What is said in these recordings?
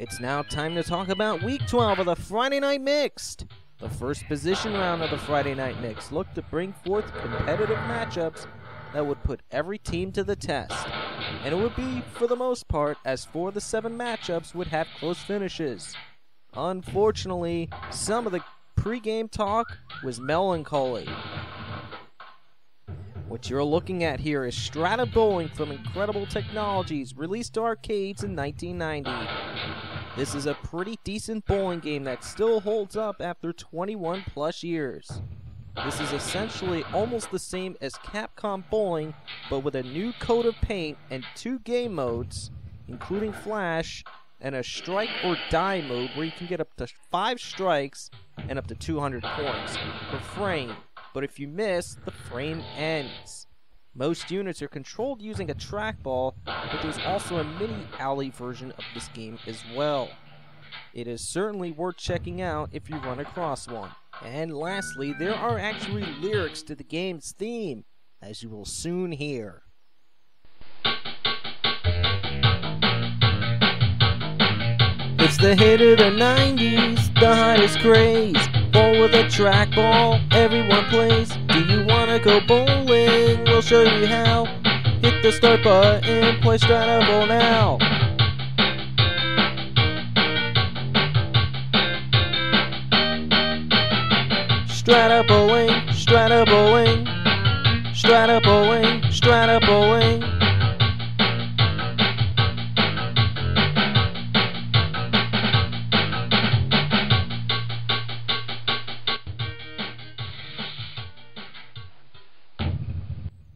It's now time to talk about Week 12 of the Friday Night Mixed. The first position round of the Friday Night Mixed looked to bring forth competitive matchups that would put every team to the test. And it would be, for the most part, as 4 of the 7 matchups would have close finishes. Unfortunately, some of the pre-game talk was melancholy. What you're looking at here is Strata Bowling from Incredible Technologies, released to arcades in 1990. This is a pretty decent bowling game that still holds up after 21 plus years. This is essentially almost the same as Capcom Bowling, but with a new coat of paint and 2 game modes, including Flash and a strike or die mode where you can get up to 5 strikes and up to 200 points per frame. But if you miss, the frame ends. Most units are controlled using a trackball, but there's also a mini alley version of this game as well. It is certainly worth checking out if you run across one. And lastly, there are actually lyrics to the game's theme, as you will soon hear. It's the hit of the 90s, the hottest craze. Bowl with a trackball, everyone plays. Do you wanna go bowling? We'll show you how. Hit the start button, play Strata Bowl now. Strata Bowling, Strata Bowling, Strata Bowling, Strata Bowling.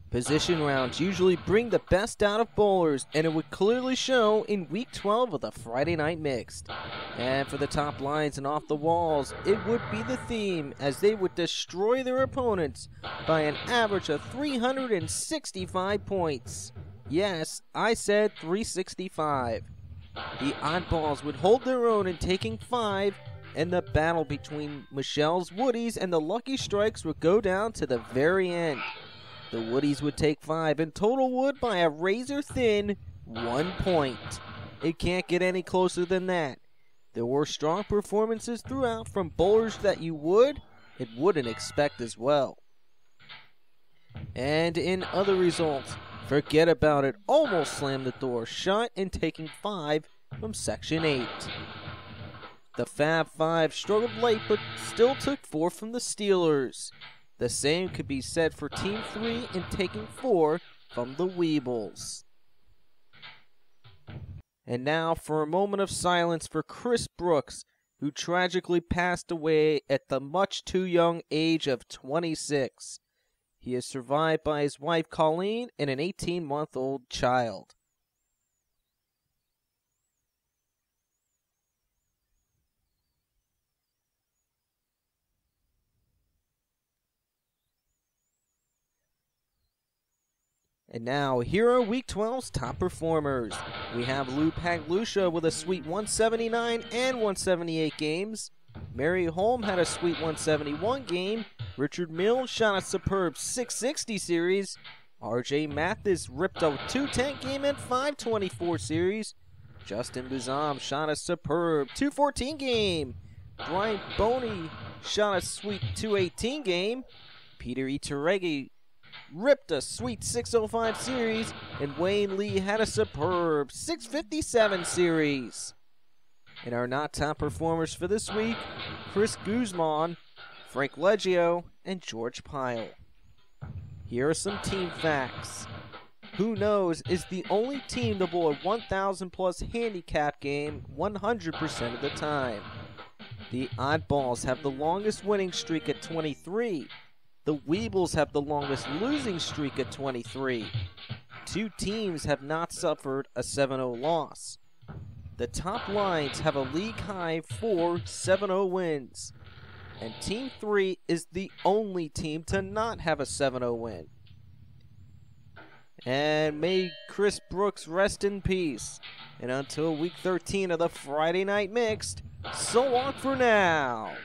Position rounds usually bring the best out of bowlers, and it would clearly show in Week 12 of the Friday Night Mixed. And for the top lines and off the walls, it would be the theme, as they would destroy their opponents by an average of 365 points. Yes, I said 365. The oddballs would hold their own in taking 5, and the battle between Michelle's Woodies and the Lucky Strikes would go down to the very end. The Woodies would take 5 and total wood by a razor-thin 1 point. It can't get any closer than that. There were strong performances throughout from bowlers that you would and wouldn't expect as well. And in other results, Forget About It almost slammed the door shut in taking 5 from Section 8. The Fab Five struggled late but still took 4 from the Steelers. The same could be said for Team 3 in taking 4 from the Weebles. And now for a moment of silence for Chris Brooks, who tragically passed away at the much too young age of 26. He is survived by his wife Colleen and an 18-month-old child. And now, here are Week 12's top performers. We have Lou Paglucia with a sweet 179 and 178 games. Mary Holm had a sweet 171 game. Richard Mills shot a superb 660 series. RJ Mathis ripped a 210 game and 524 series. Justin Buzam shot a superb 214 game. Brian Boney shot a sweet 218 game. Peter Iteregi ripped a sweet 605 series, and Wayne Lee had a superb 657 series. And our not top performers for this week, Chris Guzman, Frank Leggio, and George Pyle. Here are some team facts. Who Knows is the only team to bowl a 1,000 plus handicap game 100% of the time. The Oddballs have the longest winning streak at 23. The Weebles have the longest losing streak at 23. 2 teams have not suffered a 7-0 loss. The top lines have a league-high 4 7-0 wins. And Team 3 is the only team to not have a 7-0 win. And may Chris Brooks rest in peace. And until Week 13 of the Friday Night Mixed, so long for now.